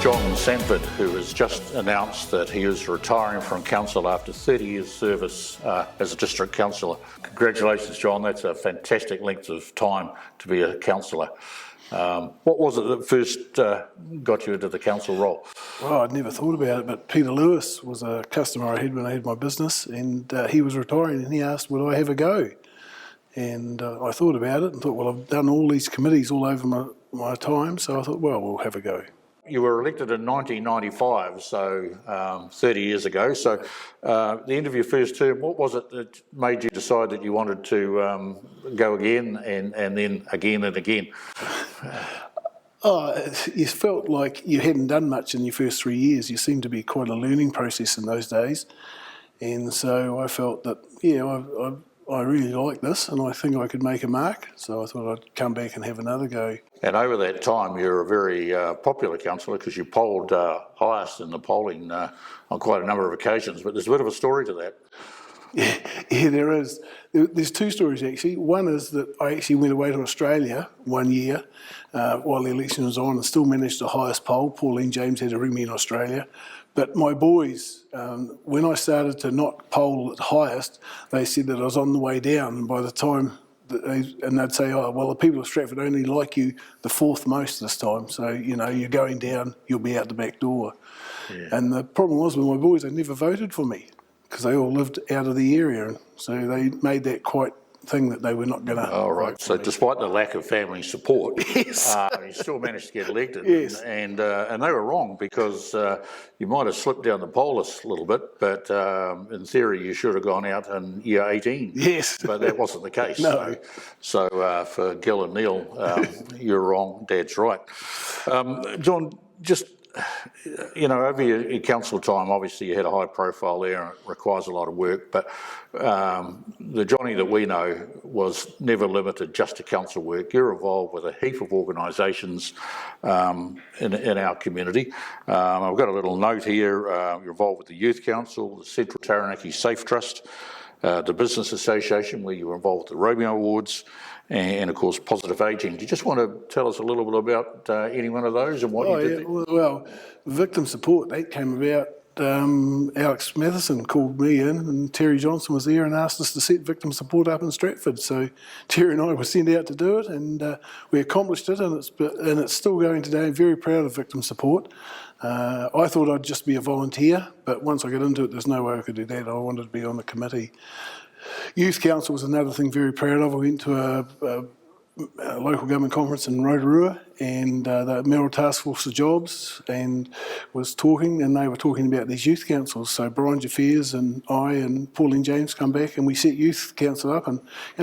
John Sandford, who has just announced that he is retiring from council after 30 years service as a district councillor. Congratulations, John. That's a fantastic length of time to be a councillor. What was it that first got you into the council role? Well, I'd never thought about it, but Peter Lewis was a customer I had when I had my business, and he was retiring, and he asked, would I have a go? And I thought about it and thought, well, I've done all these committees all over my time, so I thought, well, we'll have a go. You were elected in 1995, so 30 years ago. So the end of your first term, what was it that made you decide that you wanted to go again and then again and again? You felt like you hadn't done much in your first 3 years. You seemed to be quite a learning process in those days. And so I felt that, I really like this and I think I could make a mark. So I thought I'd come back and have another go. And over that time, you're a very popular councillor because you polled highest in the polling on quite a number of occasions. But there's a bit of a story to that. Yeah, there is. There's two stories actually. One is that I actually went away to Australia one year while the election was on and still managed the highest poll. Pauline James had to ring me in Australia. But my boys, when I started to not poll at highest, they said that I was on the way down. And by the time, they'd say, oh, well, the people of Stratford only like you the fourth most this time. So, you're going down, you'll be out the back door. Yeah. And the problem was with my boys, they never voted for me because they all lived out of the area. And so they made that quite thing that they were not going to. Oh, right. So despite the lack of family support, yes. You still managed to get elected. Yes. And they were wrong because you might have slipped down the poll list a little bit, but in theory you should have gone out in year 18. Yes. But that wasn't the case. No. So for Gil and Neil, you're wrong, Dad's right. John, just... over your council time, obviously you had a high profile there and it requires a lot of work, but the Johnny that we know was never limited just to council work. You're involved with a heap of organisations in our community. I've got a little note here. You're involved with the Youth Council, the Central Taranaki Safe Trust, the Business Association, where you were involved with the Romeo Awards, and of course Positive Ageing. Do you just want to tell us a little bit about any one of those and what you did there? Well, victim support, that came about. Alex Matheson called me in and Terry Johnson was there and asked us to set victim support up in Stratford. So Terry and I were sent out to do it and we accomplished it and it's still going today. I'm very proud of victim support. I thought I'd just be a volunteer, but once I got into it, there's no way I could do that. I wanted to be on the committee. Youth Council was another thing very proud of. I went to a local government conference in Rotorua and the Mayoral Task Force of Jobs and was talking and they were talking about these youth councils. So Brian Jaffiers and I and Pauline James come back and we set youth council up and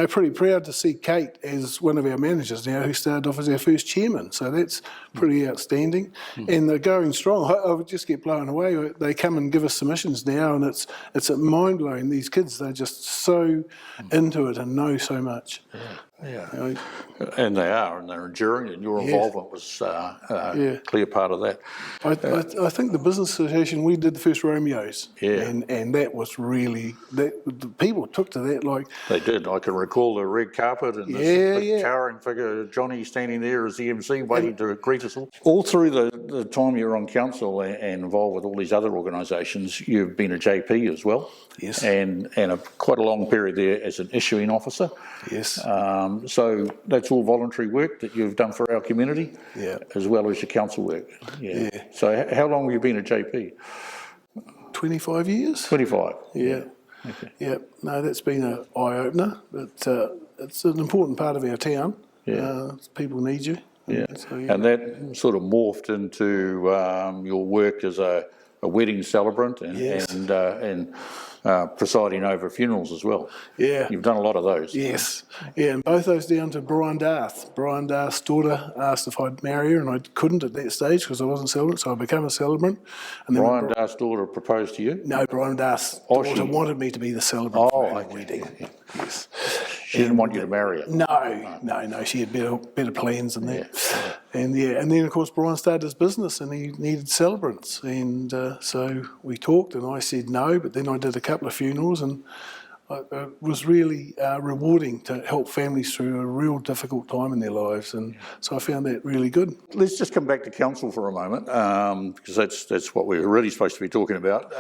pretty proud to see Kate as one of our managers now who started off as our first chairman. So that's pretty outstanding. And they're going strong. I would just get blown away. They come and give us submissions now and it's mind-blowing. These kids, they're just so into it and know so much. Yeah, and they are, and they're enduring, and your involvement was a clear part of that. I think the Business Association, we did the first Romeos, and that was really, the people took to that like... They did. I can recall the red carpet and this towering figure, Johnny, standing there as the MC, waiting to greet us all. All through the time you were on council and involved with all these other organisations, you've been a JP as well. Yes. And quite a long period there as an issuing officer. Yes. So that's all voluntary work that you've done for our community, as well as your council work. Yeah. So how long have you been a JP? 25 years. 25. Yeah. Okay. Yeah. No, that's been an eye-opener, but it's an important part of our town. Yeah. People need you. Yeah. So, and that sort of morphed into your work as a wedding celebrant and presiding over funerals as well. Yeah. You've done a lot of those. Yes. Yeah, and both those down to Brian Darth. Brian Darth's daughter asked if I'd marry her, and I couldn't at that stage because I wasn't celebrant, so I became a celebrant. And then Brian Darth's daughter proposed to you? No, Brian Darth's daughter wanted me to be the celebrant for her wedding. Yeah. Yes. She didn't want you to marry her? No. She had better plans than that. And then of course Brian started his business and he needed celebrants, and so we talked and I said no, but then I did a couple of funerals and It was really rewarding to help families through a real difficult time in their lives, and so I found that really good. Let's just come back to council for a moment, because that's what we're really supposed to be talking about.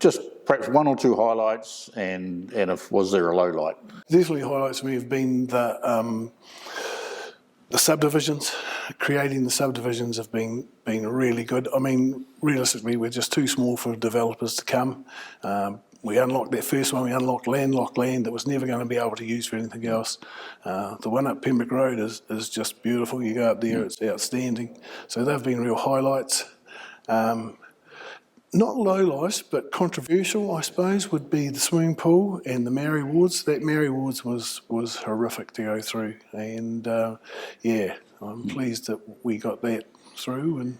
Just perhaps one or two highlights, and if was there a low light? Definitely highlights for me have been the subdivisions. Creating the subdivisions have been really good. I mean, realistically, we're just too small for developers to come. We unlocked that first one, we unlocked landlocked land that was never going to be able to use for anything else. The one up Pembroke Road is just beautiful. You go up there, it's outstanding. So they've been real highlights. Not low lights, but controversial, I suppose, would be the swimming pool and the Mary Wards. That Mary Wards was horrific to go through. And yeah, I'm pleased that we got that through. And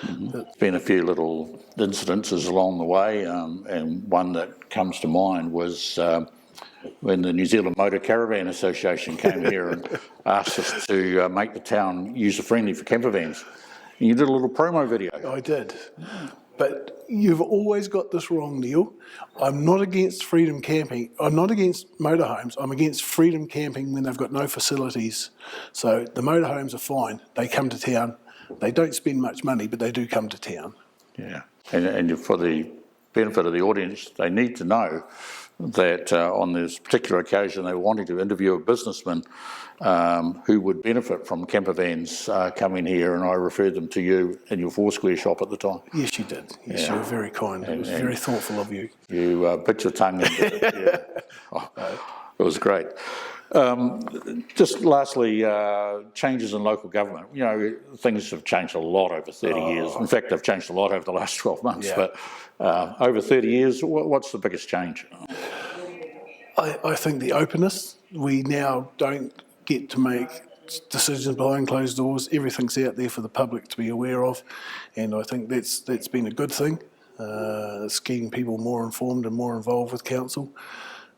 There's been a few little incidences along the way, and one that comes to mind was when the New Zealand Motor Caravan Association came here and asked us to make the town user-friendly for camper vans. And you did a little promo video. I did. But you've always got this wrong, Neil. I'm not against freedom camping. I'm not against motorhomes. I'm against freedom camping when they've got no facilities. So the motorhomes are fine. They come to town. They don't spend much money, but they do come to town. Yeah, and for the benefit of the audience, they need to know that on this particular occasion they were wanting to interview a businessman who would benefit from camper vans coming here, and I referred them to you in your Foursquare shop at the time. Yes, you did. Yes, you were very kind. It was very thoughtful of you. You bit your tongue into it. Yeah. Oh, it was great. Just lastly, changes in local government. You know, things have changed a lot over 30 years. In fact, they've changed a lot over the last 12 months. Yeah. But over 30 years, what's the biggest change? I think the openness. We now don't get to make decisions behind closed doors. Everything's out there for the public to be aware of, and I think that's been a good thing. It's getting people more informed and more involved with council.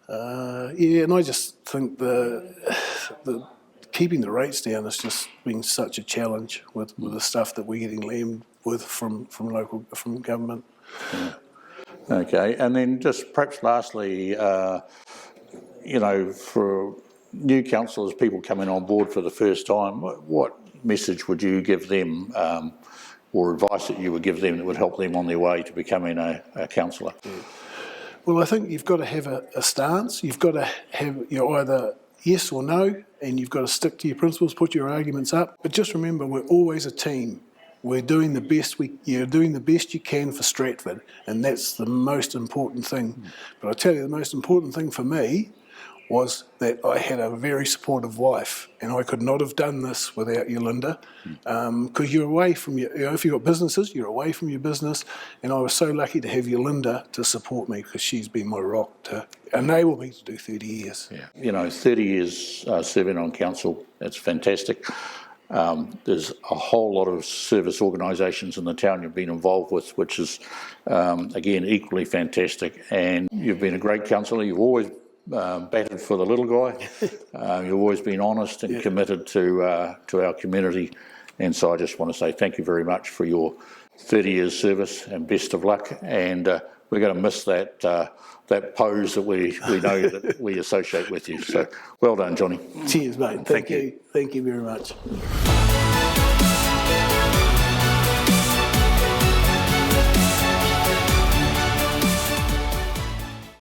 Yeah, and I just think the keeping the rates down has just been such a challenge with the stuff that we're getting lammed with from government. Yeah. Okay, and then just perhaps lastly, you know, for new councillors, people coming on board for the first time, what message would you give them, or advice that you would give them that would help them on their way to becoming a councillor? Yeah. Well, I think you've got to have a stance. You've got to have either yes or no, and you've got to stick to your principles, put your arguments up. But just remember, we're always a team. We're doing the best you're doing the best you can for Stratford, and that's the most important thing. But I tell you, the most important thing for me was that I had a very supportive wife, and I could not have done this without you, Linda, because you're away from if you've got businesses, you're away from your business, and I was so lucky to have Linda to support me, because she's been my rock to enable me to do 30 years. Yeah, you know, 30 years serving on council, that's fantastic. There's a whole lot of service organisations in the town you've been involved with, which is, again, equally fantastic, and you've been a great councillor. You've always batted for the little guy. You've always been honest and committed to our community, and so I just want to say thank you very much for your 30 years service, and best of luck. And we're going to miss that pose that we know that we associate with you. So well done, Johnny. Cheers, mate. Thank you. Thank you very much.